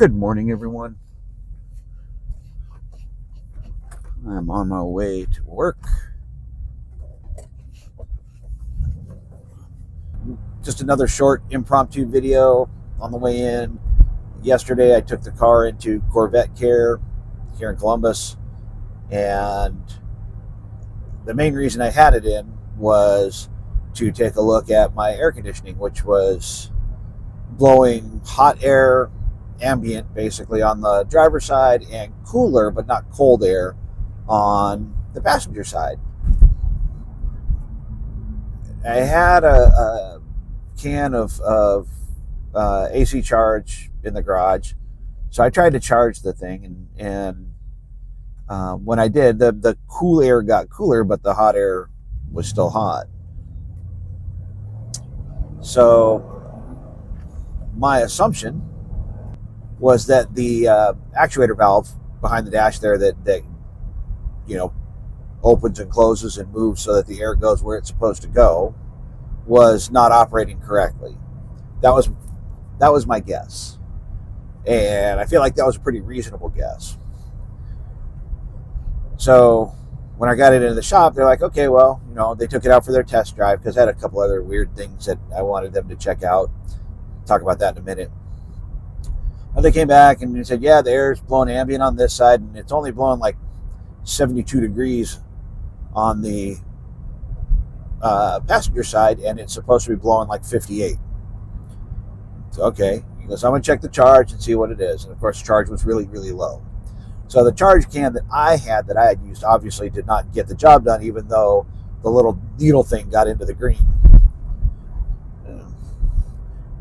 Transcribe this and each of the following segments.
Good morning, everyone. I'm on my way to work. Just another short impromptu video on the way in. Yesterday, I took the car into Corvette Care here in Columbus, and the main reason I had it in was to take a look at my air conditioning, which was blowing hot air, ambient basically, on the driver's side, and cooler but not cold air on the passenger side. I had a can of AC charge in the garage, so I tried to charge the thing, and when I did, the cool air got cooler, but the hot air was still hot. So my assumption was that the actuator valve behind the dash there that opens and closes and moves so that the air goes where it's supposed to go was not operating correctly. That was my guess, and I feel like that was a pretty reasonable guess. So when I got it into the shop, they're like, okay, well, they took it out for their test drive because I had a couple other weird things that I wanted them to check out. Talk about that in a minute. And they came back and they said, yeah, the air is blowing ambient on this side, and it's only blowing like 72 degrees on the passenger side, and it's supposed to be blowing like 58. So, okay. He goes, I'm going to check the charge and see what it is. And of course, the charge was really, really low. So the charge can that I had used obviously did not get the job done, even though the little needle thing got into the green.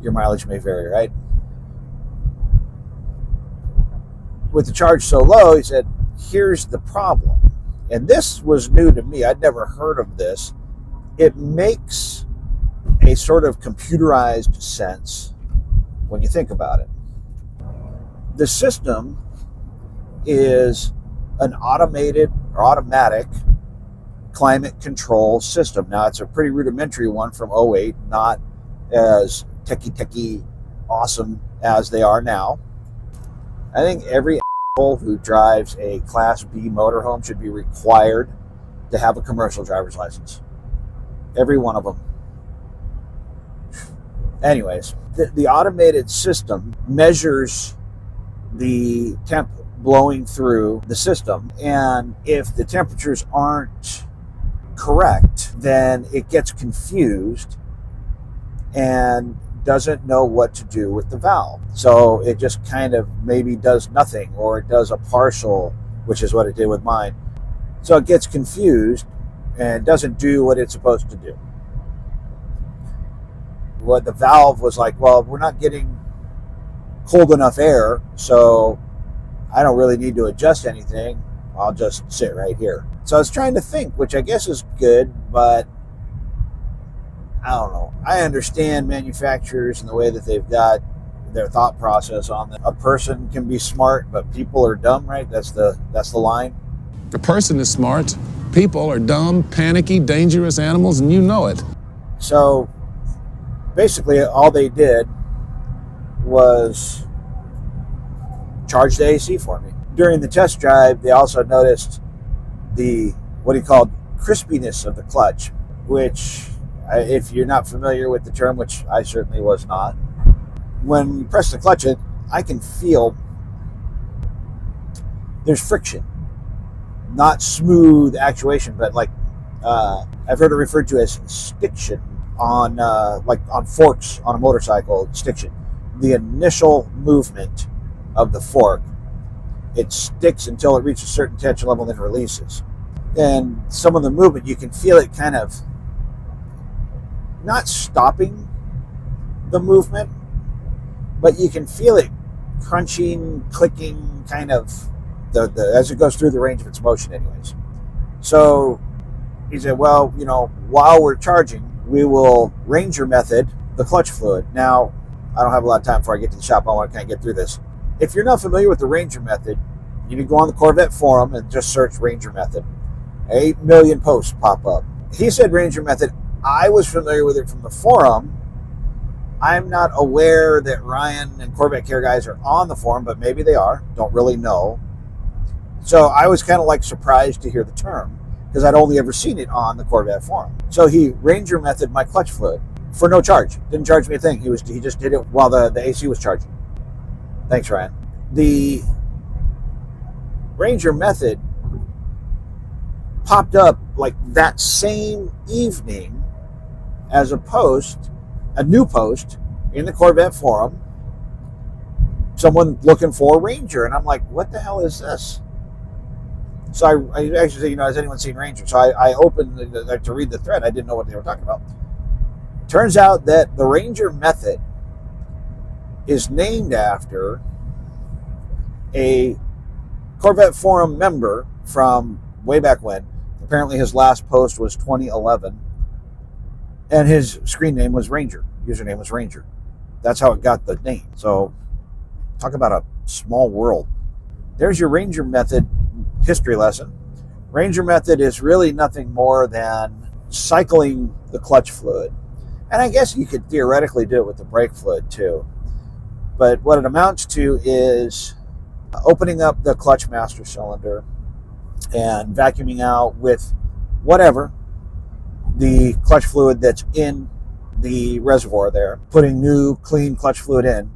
Your mileage may vary, right? With the charge so low, he said, here's the problem. And this was new to me. I'd never heard of this. It makes a sort of computerized sense when you think about it. The system is an automatic climate control system. Now, it's a pretty rudimentary one from 2008, not as techie awesome as they are now. I think every asshole who drives a Class B motorhome should be required to have a commercial driver's license. Every one of them. Anyways, the automated system measures the temp blowing through the system, and if the temperatures aren't correct, then it gets confused and doesn't know what to do with the valve. So it just kind of maybe does nothing, or it does a partial, which is what it did with mine. So it gets confused and doesn't do what it's supposed to do. What the valve was like, well, we're not getting cold enough air, so I don't really need to adjust anything. I'll just sit right here. So I was trying to think, which I guess is good, but I don't know. I understand manufacturers and the way that they've got their thought process on that. A person can be smart, but people are dumb, right? That's the line. A person is smart. People are dumb, panicky, dangerous animals, and you know it. So basically, all they did was charge the AC for me. During the test drive, they also noticed the what he called crispiness of the clutch, which, if you're not familiar with the term, which I certainly was not, when you press the clutch, I can feel there's friction. Not smooth actuation, but like I've heard it referred to as stiction on forks on a motorcycle. Stiction, the initial movement of the fork, it sticks until it reaches a certain tension level, and then releases. And some of the movement, you can feel it kind of not stopping the movement, but you can feel it crunching, clicking, kind of as it goes through the range of its motion anyways. So he said, well, while we're charging, we will Ranger method the clutch fluid. Now, I don't have a lot of time before I get to the shop. I want to kind of get through this. If you're not familiar with the Ranger method, you can go on the Corvette forum and just search Ranger method. 8 million posts pop up. He said Ranger method. I was familiar with it from the forum, I'm not aware that Ryan and Corvette Care guys are on the forum, but maybe they are. Don't really know. So I was kind of like surprised to hear the term because I'd only ever seen it on the Corvette forum. So he Ranger method my clutch fluid for no charge. Didn't charge me a thing. He just did it while the AC was charging. Thanks, Ryan. The Ranger method popped up like that same evening as a new post in the Corvette forum, someone looking for a Ranger. And I'm like, what the hell is this? So I actually said, has anyone seen Ranger? So I opened to read the thread. I didn't know what they were talking about. Turns out that the Ranger method is named after a Corvette forum member from way back when. Apparently his last post was 2011. And his screen name was Ranger. Username was Ranger. That's how it got the name. So talk about a small world. There's your Ranger method history lesson. Ranger method is really nothing more than cycling the clutch fluid. And I guess you could theoretically do it with the brake fluid too. But what it amounts to is opening up the clutch master cylinder and vacuuming out with whatever the clutch fluid that's in the reservoir there, putting new clean clutch fluid in,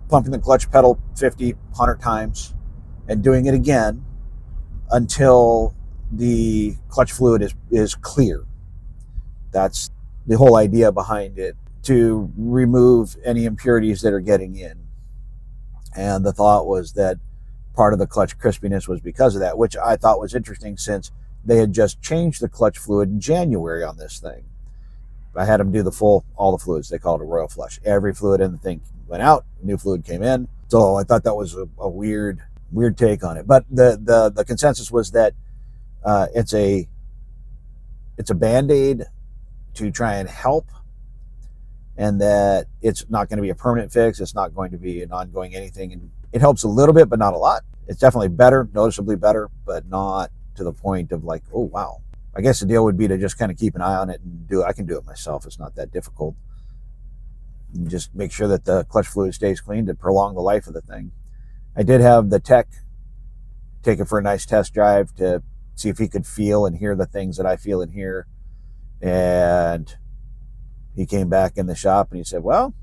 pumping the clutch pedal 50, 100 times, and doing it again until the clutch fluid is clear. That's the whole idea behind it, to remove any impurities that are getting in. And the thought was that part of the clutch crispiness was because of that, which I thought was interesting since they had just changed the clutch fluid in January on this thing. I had them do all the fluids. They called it a royal flush. Every fluid in the thing went out, new fluid came in. So I thought that was a weird take on it. But the consensus was that it's a Band-Aid to try and help, and that it's not going to be a permanent fix. It's not going to be an ongoing anything. And it helps a little bit, but not a lot. It's definitely better, noticeably better, but not to the point of like, oh, wow. I guess the deal would be to just kind of keep an eye on it and do it. I can do it myself. It's not that difficult. You just make sure that the clutch fluid stays clean to prolong the life of the thing. I did have the tech take it for a nice test drive to see if he could feel and hear the things that I feel and hear. And he came back in the shop and he said, well,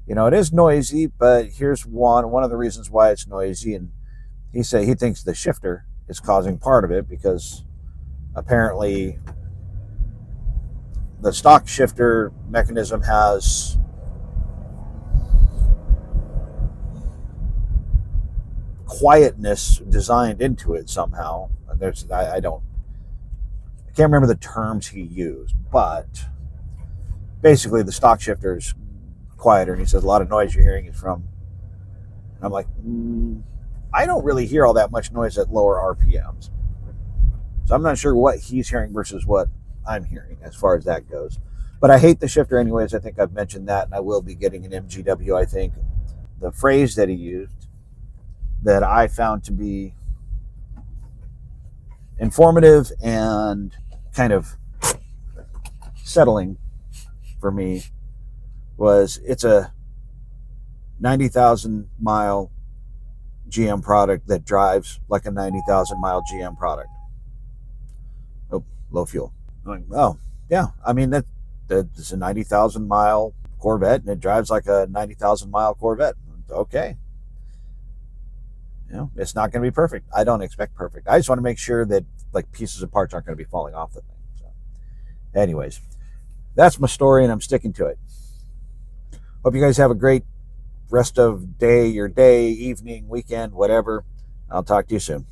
it is noisy, but here's one of the reasons why it's noisy. And he said he thinks the shifter is causing part of it, because apparently the stock shifter mechanism has quietness designed into it somehow. I can't remember the terms he used, but basically the stock shifter is quieter, and he says a lot of noise you're hearing is from. And I'm like, I don't really hear all that much noise at lower RPMs. So I'm not sure what he's hearing versus what I'm hearing as far as that goes. But I hate the shifter anyways. I think I've mentioned that, and I will be getting an MGW, I think. The phrase that he used that I found to be informative and kind of settling for me was, it's a 90,000 mile GM product that drives like a 90,000 mile GM product. Oh, low fuel. I'm like, oh, yeah. I mean, that's a 90,000 mile Corvette, and it drives like a 90,000 mile Corvette. Okay. It's not going to be perfect. I don't expect perfect. I just want to make sure that like pieces and parts aren't going to be falling off the thing. So, anyways, that's my story, and I'm sticking to it. Hope you guys have a great rest of your day, evening, weekend, whatever. I'll talk to you soon.